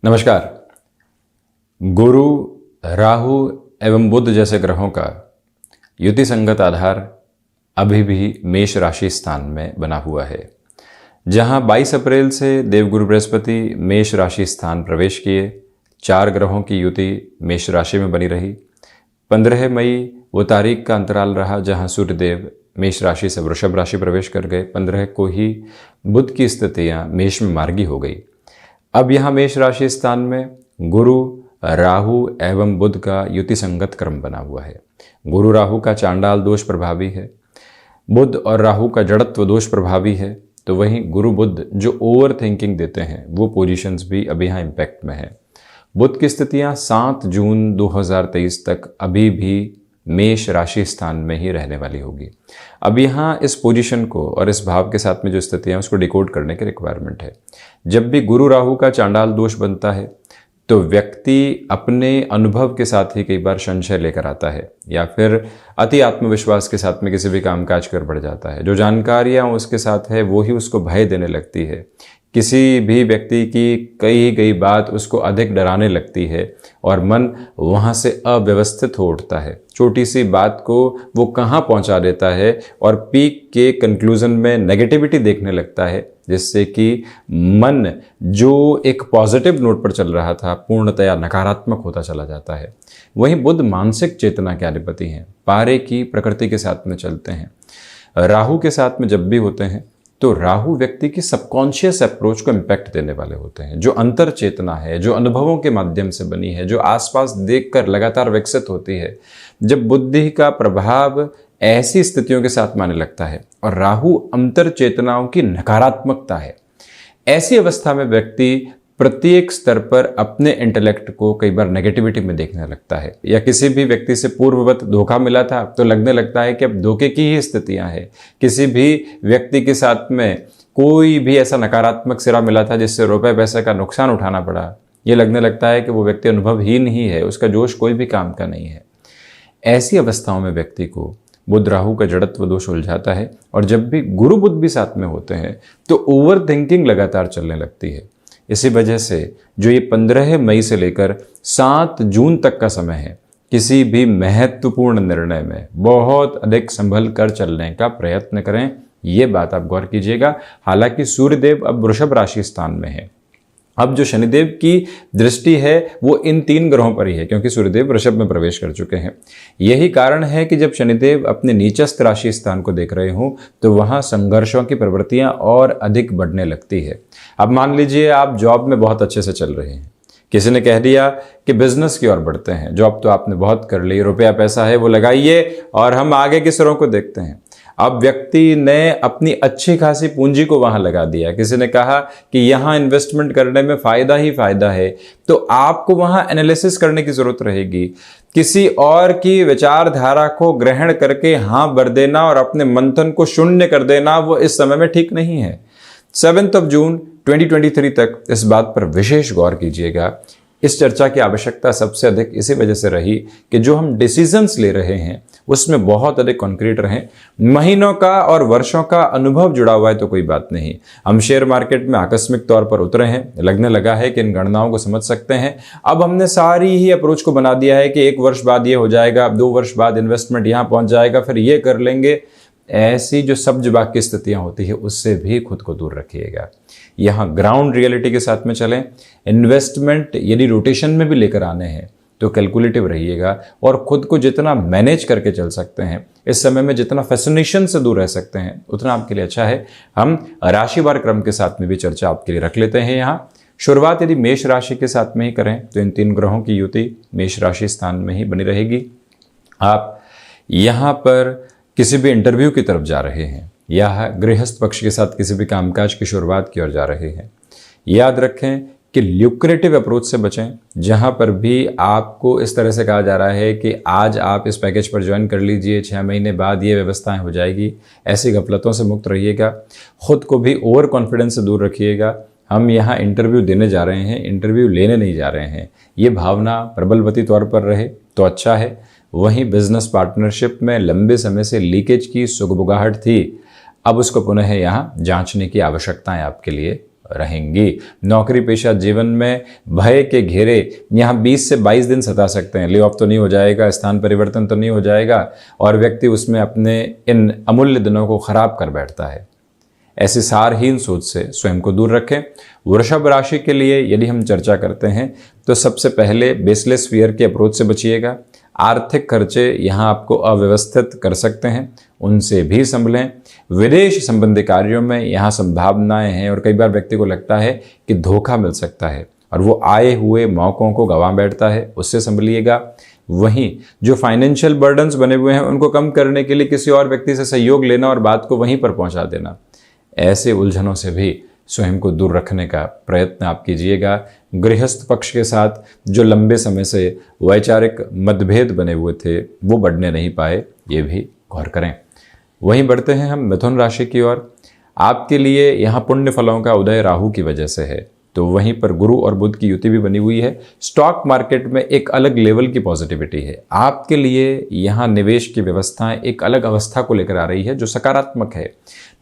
नमस्कार। गुरु, राहु एवं बुध जैसे ग्रहों का युति संगत आधार अभी भी मेष राशि स्थान में बना हुआ है, जहां 22 अप्रैल से देवगुरु बृहस्पति मेष राशि स्थान प्रवेश किए। 4 ग्रहों की युति मेष राशि में बनी रही। 15 मई वो तारीख का अंतराल रहा जहां सूर्यदेव मेष राशि से वृषभ राशि प्रवेश कर गए। 15 को ही बुध की स्थितियां मेष में मार्गी हो गई। अब यहाँ मेष राशि स्थान में गुरु, राहु एवं बुध का युति संगत क्रम बना हुआ है। गुरु राहु का चांडाल दोष प्रभावी है, बुध और राहु का जड़त्व दोष प्रभावी है। तो वहीं गुरु बुध जो ओवर थिंकिंग देते हैं वो पोजीशंस भी अभी यहाँ इम्पैक्ट में है। बुध की स्थितियाँ 7 जून 2023 तक अभी भी मेष राशि स्थान में ही रहने वाली होगी। अब यहाँ इस पोजीशन को और इस भाव के साथ में जो स्थितियाँ उसको डिकोड करने की रिक्वायरमेंट है। जब भी गुरु राहु का चांडाल दोष बनता है तो व्यक्ति अपने अनुभव के साथ ही कई बार संशय लेकर आता है या फिर अति आत्मविश्वास के साथ में किसी भी कामकाज कर बढ़ जाता है। जो जानकारियाँ उसके साथ है वो ही उसको भय देने लगती है। किसी भी व्यक्ति की कही गई बात उसको अधिक डराने लगती है और मन वहाँ से अव्यवस्थित हो उठता है। छोटी सी बात को वो कहाँ पहुँचा देता है और पीक के कंक्लूजन में नेगेटिविटी देखने लगता है, जिससे कि मन जो एक पॉजिटिव नोट पर चल रहा था पूर्णतया नकारात्मक होता चला जाता है। वहीं बुध मानसिक चेतना के अधिपति हैं, पारे की प्रकृति के साथ में चलते हैं। राहु के साथ में जब भी होते हैं तो राहु व्यक्ति की सबकॉन्शियस अप्रोच को इम्पैक्ट देने वाले होते हैं। जो अंतर चेतना है, जो अनुभवों के माध्यम से बनी है, जो आसपास देखकर लगातार विकसित होती है, जब बुद्धि का प्रभाव ऐसी स्थितियों के साथ माने लगता है और राहु अंतर चेतनाओं की नकारात्मकता है, ऐसी अवस्था में व्यक्ति प्रत्येक स्तर पर अपने इंटेलेक्ट को कई बार नेगेटिविटी में देखने लगता है। या किसी भी व्यक्ति से पूर्ववत धोखा मिला था तो लगने लगता है कि अब धोखे की ही स्थितियां हैं। किसी भी व्यक्ति के साथ में कोई भी ऐसा नकारात्मक सिरा मिला था जिससे रुपए पैसे का नुकसान उठाना पड़ा, ये लगने लगता है कि वो व्यक्ति अनुभवहीन ही है, उसका जोश कोई भी काम का नहीं है। ऐसी अवस्थाओं में व्यक्ति को बुध राहु का जड़त्व दोष उलझाता है और जब भी गुरु बुध भी साथ में होते हैं तो ओवर थिंकिंग लगातार चलने लगती है। इसी वजह से जो ये 15 मई से लेकर 7 जून तक का समय है, किसी भी महत्वपूर्ण निर्णय में बहुत अधिक संभल कर चलने का प्रयत्न करें। ये बात आप गौर कीजिएगा। हालांकि सूर्यदेव अब वृषभ राशि स्थान में है। अब जो शनिदेव की दृष्टि है वो इन 3 ग्रहों पर ही है, क्योंकि सूर्यदेव वृषभ में प्रवेश कर चुके हैं। यही कारण है कि जब शनिदेव अपने नीचस्थ राशि स्थान को देख रहे हों तो वहाँ संघर्षों की प्रवृत्तियाँ और अधिक बढ़ने लगती है। अब मान लीजिए आप जॉब में बहुत अच्छे से चल रहे हैं, किसी ने कह दिया कि बिजनेस की ओर बढ़ते हैं, जॉब तो आपने बहुत कर ली, रुपया पैसा है वो लगाइए और हम आगे के स्तरों को देखते हैं। अब व्यक्ति ने अपनी अच्छी खासी पूंजी को वहां लगा दिया। किसी ने कहा कि यहां इन्वेस्टमेंट करने में फायदा ही फायदा है, तो आपको वहां एनालिसिस करने की जरूरत रहेगी। किसी और की विचारधारा को ग्रहण करके हाँ भर देना और अपने मंथन को शून्य कर देना वो इस समय में ठीक नहीं है। 7 जून 2023 तक इस बात पर विशेष गौर कीजिएगा। इस चर्चा की आवश्यकता सबसे अधिक इसी वजह से रही कि जो हम डिसीजंस ले रहे हैं उसमें बहुत अधिक कॉन्क्रीट रहें। महीनों का और वर्षों का अनुभव जुड़ा हुआ है तो कोई बात नहीं। हम शेयर मार्केट में आकस्मिक तौर पर उतरे हैं, लगने लगा है कि इन गणनाओं को समझ सकते हैं। अब हमने सारी ही अप्रोच को बना दिया है कि 1 वर्ष बाद ये हो जाएगा, अब 2 वर्ष बाद इन्वेस्टमेंट यहाँ पहुँच जाएगा, फिर ये कर लेंगे। ऐसी जो सब्ज बाग की स्थितियां होती है उससे भी खुद को दूर रखिएगा। यहाँ ग्राउंड रियलिटी के साथ में चलें। इन्वेस्टमेंट यदि रोटेशन में भी लेकर आने हैं तो कैलकुलेटिव रहिएगा और खुद को जितना मैनेज करके चल सकते हैं, इस समय में जितना फैसिनेशन से दूर रह सकते हैं, उतना आपके लिए अच्छा है। हम राशिवार क्रम के साथ में भी चर्चा आपके लिए रख लेते हैं। यहाँ शुरुआत यदि मेष राशि के साथ में ही करें तो इन 3 ग्रहों की युति मेष राशि स्थान में ही बनी रहेगी। आप यहाँ पर किसी भी इंटरव्यू की तरफ जा रहे हैं या गृहस्थ पक्ष के साथ किसी भी कामकाज की शुरुआत की ओर जा रहे हैं, याद रखें कि ल्यूक्रेटिव अप्रोच से बचें। जहां पर भी आपको इस तरह से कहा जा रहा है कि आज आप इस पैकेज पर ज्वाइन कर लीजिए, 6 महीने बाद ये व्यवस्थाएं हो जाएगी, ऐसी गफलतों से मुक्त रहिएगा। खुद को भी ओवर कॉन्फिडेंस से दूर रखिएगा। हम यहाँ इंटरव्यू देने जा रहे हैं, इंटरव्यू लेने नहीं जा रहे हैं। ये भावना प्रबलवती तौर पर रहे तो अच्छा है। वहीं बिजनेस पार्टनरशिप में लंबे समय से लीकेज की सुगबुगाहट थी, अब उसको पुनः यहाँ जांचने की आवश्यकताएं आपके लिए रहेंगी। नौकरी पेशा जीवन में भय के घेरे यहाँ 20 से 22 दिन सता सकते हैं। ले ऑफ तो नहीं हो जाएगा, स्थान परिवर्तन तो नहीं हो जाएगा, और व्यक्ति उसमें अपने इन अमूल्य दिनों को खराब कर बैठता है। ऐसी सारहीन सोच से स्वयं को दूर रखें। वृषभ राशि के लिए यदि हम चर्चा करते हैं तो सबसे पहले बेसलेस फियर के अप्रोच से बचिएगा। आर्थिक खर्चे यहाँ आपको अव्यवस्थित कर सकते हैं, उनसे भी संभलें। विदेश संबंधी कार्यों में यहाँ संभावनाएं हैं और कई बार व्यक्ति को लगता है कि धोखा मिल सकता है और वो आए हुए मौकों को गंवा बैठता है, उससे संभलिएगा। वहीं जो फाइनेंशियल बर्डन्स बने हुए हैं उनको कम करने के लिए किसी और व्यक्ति से सहयोग लेना और बात को वहीं पर पहुंचा देना, ऐसे उलझनों से भी स्वयं को दूर रखने का प्रयत्न आप कीजिएगा। गृहस्थ पक्ष के साथ जो लंबे समय से वैचारिक मतभेद बने हुए थे वो बढ़ने नहीं पाए, ये भी गौर करें। वहीं बढ़ते हैं हम मिथुन राशि की ओर। आपके लिए यहाँ पुण्य फलों का उदय राहु की वजह से है, तो वहीं पर गुरु और बुध की युति भी बनी हुई है। स्टॉक मार्केट में एक अलग लेवल की पॉजिटिविटी है। आपके लिए यहाँ निवेश की व्यवस्थाएं एक अलग अवस्था को लेकर आ रही है जो सकारात्मक है।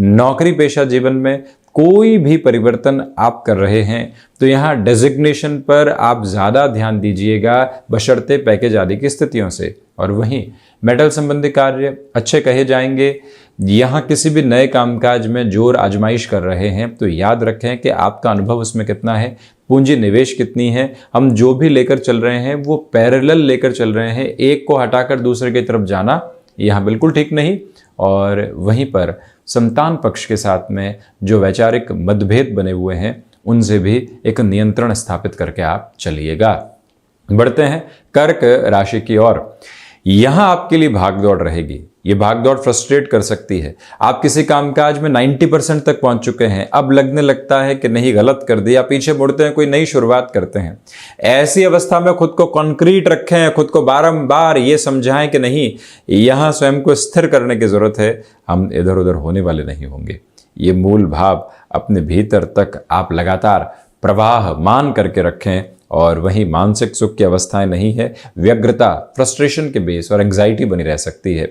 नौकरी पेशा जीवन में कोई भी परिवर्तन आप कर रहे हैं तो यहाँ डेजिग्नेशन पर आप ज़्यादा ध्यान दीजिएगा, बशर्ते पैकेज आदि की स्थितियों से। और वहीं मेटल संबंधी कार्य अच्छे कहे जाएंगे। यहाँ किसी भी नए कामकाज में जोर आजमाइश कर रहे हैं तो याद रखें कि आपका अनुभव उसमें कितना है, पूंजी निवेश कितनी है। हम जो भी लेकर चल रहे हैं वो पैरेलल लेकर चल रहे हैं, एक को हटाकर दूसरे की तरफ जाना यहाँ बिल्कुल ठीक नहीं। और वहीं पर संतान पक्ष के साथ में जो वैचारिक मतभेद बने हुए हैं उनसे भी एक नियंत्रण स्थापित करके आप चलिएगा। बढ़ते हैं कर्क राशि की ओर। यहां आपके लिए भागदौड़ रहेगी। ये भागदौड़ फ्रस्ट्रेट कर सकती है। आप किसी कामकाज में 90% तक पहुंच चुके हैं, अब लगने लगता है कि नहीं गलत कर दिया, पीछे मुड़ते हैं, कोई नई शुरुआत करते हैं। ऐसी अवस्था में खुद को कॉन्क्रीट रखें, खुद को बारंबार ये समझाएं कि नहीं, यहां स्वयं को स्थिर करने की जरूरत है, हम इधर उधर होने वाले नहीं होंगे। ये मूल भाव अपने भीतर तक आप लगातार प्रवाह मान करके रखें। और वहीं मानसिक सुख की अवस्थाएं नहीं है, व्यग्रता, फ्रस्ट्रेशन के बेस और एंग्जाइटी बनी रह सकती है।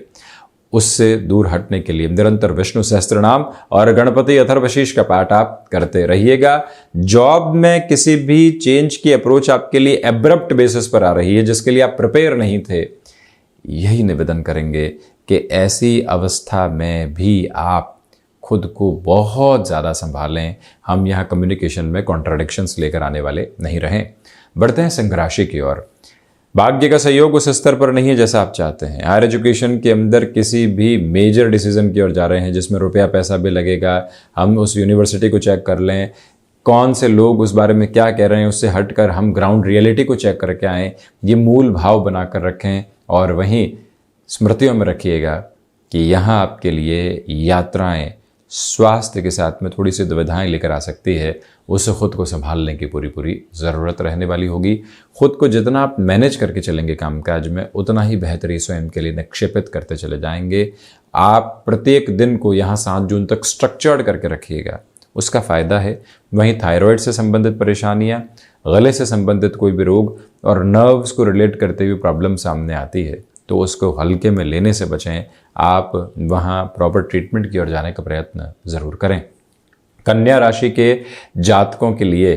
उससे दूर हटने के लिए निरंतर विष्णु सहस्त्रनाम और गणपति अथर्वशीष का पाठ आप करते रहिएगा। जॉब में किसी भी चेंज की अप्रोच आपके लिए एब्रप्ट बेसिस पर आ रही है जिसके लिए आप प्रिपेयर नहीं थे, यही निवेदन करेंगे कि ऐसी अवस्था में भी आप खुद को बहुत ज़्यादा संभालें। हम यहाँ कम्युनिकेशन में कॉन्ट्राडिक्शंस लेकर आने वाले नहीं रहें। बढ़ते हैं सिंह राशि की ओर। भाग्य का सहयोग उस स्तर पर नहीं है जैसा आप चाहते हैं। हायर एजुकेशन के अंदर किसी भी मेजर डिसीजन की ओर जा रहे हैं जिसमें रुपया पैसा भी लगेगा। हम उस यूनिवर्सिटी को चेक कर लें, कौन से लोग उस बारे में क्या कह रहे हैं, उससे हटकर हम ग्राउंड रियलिटी को चेक करके आएँ। ये मूल भाव बनाकर रखें और वहीं स्मृतियों में रखिएगा कि यहाँ आपके लिए यात्राएं स्वास्थ्य के साथ में थोड़ी सी दुविधाएं लेकर आ सकती है। उससे खुद को संभालने की पूरी ज़रूरत रहने वाली होगी। खुद को जितना आप मैनेज करके चलेंगे कामकाज में, उतना ही बेहतरी स्वयं के लिए निक्षेपित करते चले जाएंगे। आप प्रत्येक दिन को यहाँ 7 जून तक स्ट्रक्चर्ड करके रखिएगा, उसका फ़ायदा है। वहीं थायराइड से संबंधित परेशानियाँ, गले से संबंधित कोई भी रोग और नर्व्स को रिलेट करते हुए प्रॉब्लम सामने आती है तो उसको हल्के में लेने से बचें। आप वहाँ प्रॉपर ट्रीटमेंट की ओर जाने का प्रयत्न ज़रूर करें। कन्या राशि के जातकों के लिए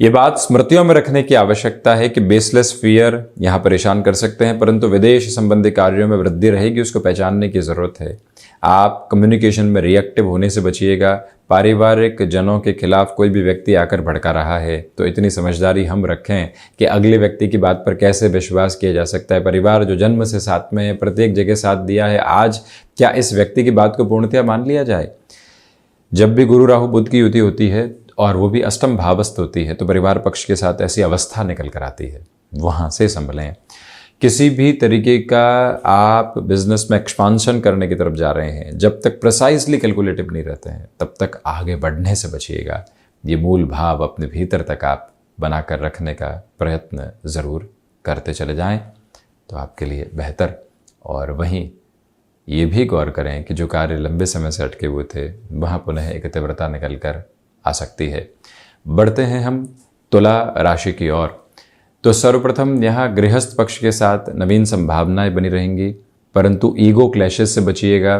ये बात स्मृतियों में रखने की आवश्यकता है कि बेसलेस फियर यहाँ परेशान कर सकते हैं, परंतु विदेश संबंधी कार्यों में वृद्धि रहेगी, उसको पहचानने की ज़रूरत है। आप कम्युनिकेशन में रिएक्टिव होने से बचिएगा। पारिवारिक जनों के खिलाफ कोई भी व्यक्ति आकर भड़का रहा है तो इतनी समझदारी हम रखें कि अगले व्यक्ति की बात पर कैसे विश्वास किया जा सकता है। परिवार जो जन्म से साथ में है, प्रत्येक जगह साथ दिया है, आज क्या इस व्यक्ति की बात को पूर्णतया मान लिया जाए? जब भी गुरु राहु बुध की युति होती है और वो भी अष्टम भावस्थ होती है तो परिवार पक्ष के साथ ऐसी अवस्था निकल कर आती है, वहाँ से संभलें। किसी भी तरीके का आप बिजनेस में एक्सपांशन करने की तरफ जा रहे हैं, जब तक प्रिसाइजली कैलकुलेटिव नहीं रहते हैं तब तक आगे बढ़ने से बचिएगा। ये मूल भाव अपने भीतर तक आप बनाकर रखने का प्रयत्न ज़रूर करते चले जाएं तो आपके लिए बेहतर। और वहीं ये भी गौर करें कि जो कार्य लंबे समय से अटके हुए थे वहाँ पुनः एक तीव्रता निकल कर आ सकती है। बढ़ते हैं हम तुला राशि की ओर। तो सर्वप्रथम यहाँ गृहस्थ पक्ष के साथ नवीन संभावनाएं बनी रहेंगी। परंतु ईगो क्लैशेस से बचिएगा।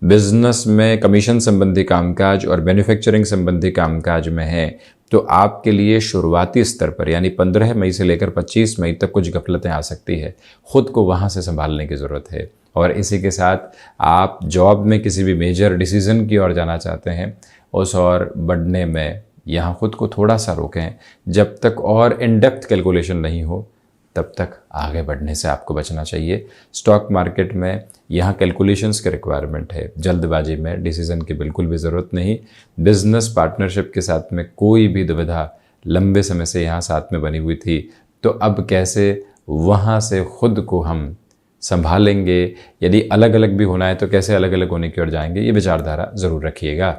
बिजनेस में कमीशन संबंधी कामकाज और मैन्युफैक्चरिंग संबंधी कामकाज में है तो आपके लिए शुरुआती स्तर पर यानी 15 मई से लेकर 25 मई तक कुछ गफलतें आ सकती है, खुद को वहाँ से संभालने की ज़रूरत है। और इसी के साथ आप जॉब में किसी भी मेजर डिसीज़न की ओर जाना चाहते हैं, उस और बढ़ने में यहाँ खुद को थोड़ा सा रोकें। जब तक और इन डेप्थ कैलकुलेशन नहीं हो तब तक आगे बढ़ने से आपको बचना चाहिए। स्टॉक मार्केट में यहाँ कैलकुलेशंस की रिक्वायरमेंट है, जल्दबाजी में डिसीज़न की बिल्कुल भी ज़रूरत नहीं। बिजनेस पार्टनरशिप के साथ में कोई भी दुविधा लंबे समय से यहाँ साथ में बनी हुई थी, तो अब कैसे वहाँ से खुद को हम संभालेंगे, यदि अलग अलग भी होना है तो कैसे अलग अलग होने की ओर जाएंगे, ये विचारधारा ज़रूर रखिएगा।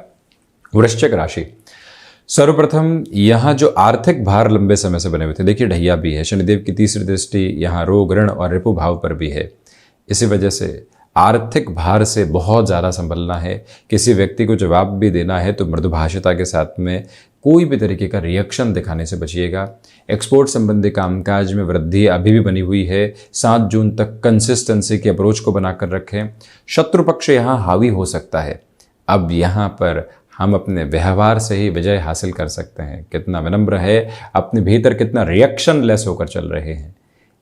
वृश्चिक राशि, सर्वप्रथम यहाँ जो आर्थिक भार लंबे समय से बने हुए थे, देखिए ढैया भी है, शनिदेव की तीसरी दृष्टि यहाँ रोग, ऋण और रिपु भाव पर भी है। इसी वजह से आर्थिक भार से बहुत ज़्यादा संभलना है। किसी व्यक्ति को जवाब भी देना है तो मृदुभाषिता के साथ में कोई भी तरीके का रिएक्शन दिखाने से बचिएगा। एक्सपोर्ट संबंधी कामकाज में वृद्धि अभी भी बनी हुई है। 7 जून तक कंसिस्टेंसी के अप्रोच को बनाकर रखें। शत्रु पक्ष यहाँ हावी हो सकता है। अब यहाँ पर हम अपने व्यवहार से ही विजय हासिल कर सकते हैं। कितना विनम्र है, अपने भीतर कितना रिएक्शन लेस होकर चल रहे हैं,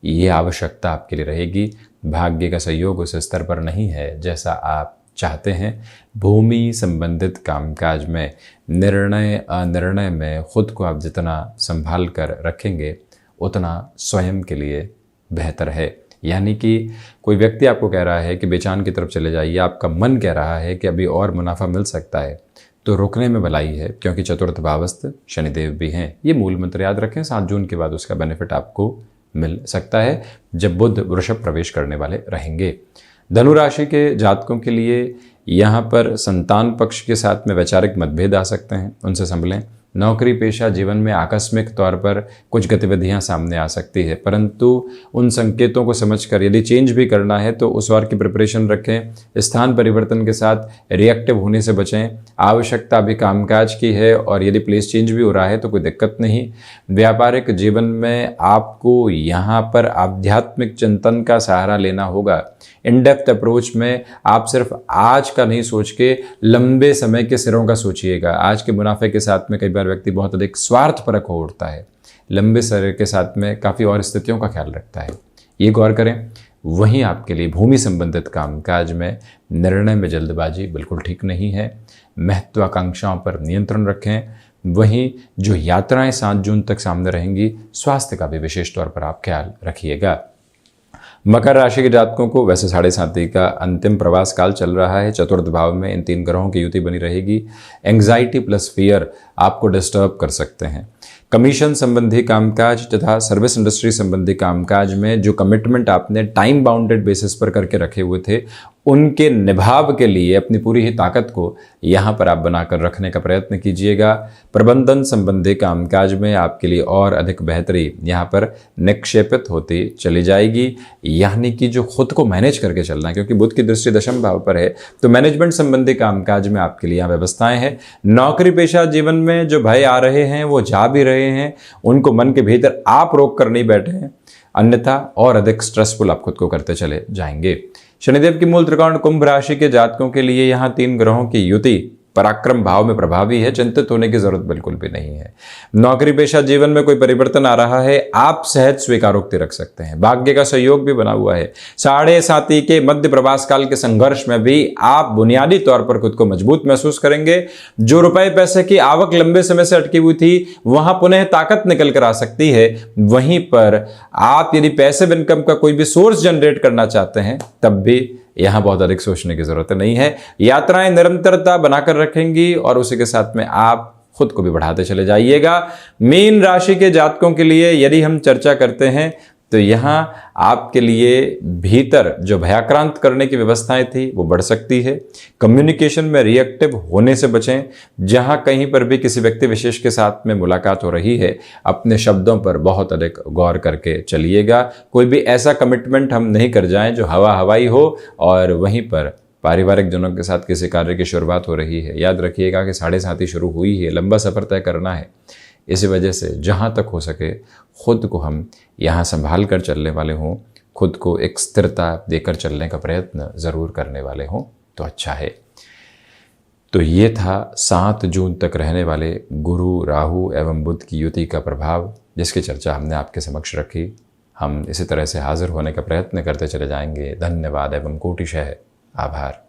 ये आवश्यकता आपके लिए रहेगी। भाग्य का सहयोग उस स्तर पर नहीं है जैसा आप चाहते हैं। भूमि संबंधित कामकाज में निर्णय अनिर्णय में खुद को आप जितना संभाल कर रखेंगे उतना स्वयं के लिए बेहतर है। यानी कि कोई व्यक्ति आपको कह रहा है कि बेचान की तरफ चले जाइए, आपका मन कह रहा है कि अभी और मुनाफा मिल सकता है, तो रुकने में भलाई है, क्योंकि चतुर्थ भावस्थ शनिदेव भी हैं। ये मूल मंत्र याद रखें। 7 जून के बाद उसका बेनिफिट आपको मिल सकता है जब बुध वृषभ प्रवेश करने वाले रहेंगे। धनु राशि के जातकों के लिए यहाँ पर संतान पक्ष के साथ में वैचारिक मतभेद आ सकते हैं, उनसे संभलें। नौकरी पेशा जीवन में आकस्मिक तौर पर कुछ गतिविधियां सामने आ सकती है, परंतु उन संकेतों को समझकर यदि चेंज भी करना है तो उस बार की प्रिपरेशन रखें। स्थान परिवर्तन के साथ रिएक्टिव होने से बचें। आवश्यकता अभी कामकाज की है और यदि प्लेस चेंज भी हो रहा है तो कोई दिक्कत नहीं। व्यापारिक जीवन में आपको यहाँ पर आध्यात्मिक चिंतन का सहारा लेना होगा। इन डेप्थ अप्रोच में आप सिर्फ आज का नहीं सोच के लंबे समय के सिरों का सोचिएगा। आज के मुनाफे के साथ में कई बार व्यक्ति बहुत अधिक स्वार्थपरक हो उठता है, लंबे समय के साथ में काफ़ी और स्थितियों का ख्याल रखता है, ये गौर करें। वहीं आपके लिए भूमि संबंधित कामकाज में निर्णय में जल्दबाजी बिल्कुल ठीक नहीं है। महत्वाकांक्षाओं पर नियंत्रण रखें। वहीं जो यात्राएं 7 जून तक सामने रहेंगी, स्वास्थ्य का भी विशेष तौर पर आप ख्याल रखिएगा। मकर राशि के जातकों को वैसे 7.5 का अंतिम प्रवास काल चल रहा है। चतुर्थ भाव में इन 3 ग्रहों की युति बनी रहेगी। एंग्जाइटी प्लस फियर आपको डिस्टर्ब कर सकते हैं। कमीशन संबंधी कामकाज तथा सर्विस इंडस्ट्री संबंधी कामकाज में जो कमिटमेंट आपने टाइम बाउंडेड बेसिस पर करके रखे हुए थे, उनके निभाव के लिए अपनी पूरी ही ताकत को यहाँ पर आप बनाकर रखने का प्रयत्न कीजिएगा। प्रबंधन संबंधी कामकाज में आपके लिए और अधिक बेहतरी यहाँ पर निक्षेपित होती चली जाएगी। यानी कि जो खुद को मैनेज करके चलना है, क्योंकि बुध की दृष्टि दशम भाव पर है, तो मैनेजमेंट संबंधी कामकाज में आपके लिए यहाँ व्यवस्थाएं हैं। नौकरी पेशा जीवन में जो भय आ रहे हैं वो जा भी रहे हैं, उनको मन के भीतर आप रोक कर नहीं बैठे हैं, अन्यथा और अधिक स्ट्रेसफुल आप खुद को करते चले जाएंगे। शनिदेव की मूल त्रिकोण कुंभ राशि के जातकों के लिए यहाँ 3 ग्रहों की युति पराक्रम भाव में प्रभावी है। चिंतित होने की जरूरत बिल्कुल भी नहीं है। नौकरी पेशा जीवन में कोई परिवर्तन आ रहा है, आप सहज स्वीकारोक्ति रख सकते हैं। भाग्य का सहयोग भी बना हुआ है। 7.5 के मध्य प्रवास काल के संघर्ष में भी आप बुनियादी तौर पर खुद को मजबूत महसूस करेंगे। जो रुपए पैसे की आवक लंबे समय से अटकी हुई थी, वहां पुनः ताकत निकल कर आ सकती है। वहीं पर आप यदि पैसिव इनकम का कोई भी सोर्स जनरेट करना चाहते हैं, तब भी यहां बहुत अधिक सोचने की जरूरत नहीं है। यात्राएं निरंतरता बनाकर रखेंगी और उसी के साथ में आप खुद को भी बढ़ाते चले जाइएगा। मीन राशि के जातकों के लिए यदि हम चर्चा करते हैं तो यहाँ आपके लिए भीतर जो भयाक्रांत करने की व्यवस्थाएं थी वो बढ़ सकती है। कम्युनिकेशन में रिएक्टिव होने से बचें। जहाँ कहीं पर भी किसी व्यक्ति विशेष के साथ में मुलाकात हो रही है, अपने शब्दों पर बहुत अधिक गौर करके चलिएगा। कोई भी ऐसा कमिटमेंट हम नहीं कर जाएं जो हवा हवाई हो। और वहीं पर पारिवारिक जनों के साथ किसी कार्य की शुरुआत हो रही है, याद रखिएगा कि 7.5 शुरू हुई है, लंबा सफर तय करना है। इसी वजह से जहाँ तक हो सके खुद को हम यहाँ संभाल कर चलने वाले हों, खुद को एक स्थिरता देकर चलने का प्रयत्न ज़रूर करने वाले हों तो अच्छा है। तो ये था 7 जून तक रहने वाले गुरु, राहु एवं बुध की युति का प्रभाव, जिसकी चर्चा हमने आपके समक्ष रखी। हम इसी तरह से हाजिर होने का प्रयत्न करते चले जाएंगे। धन्यवाद एवं कोटिशः आभार।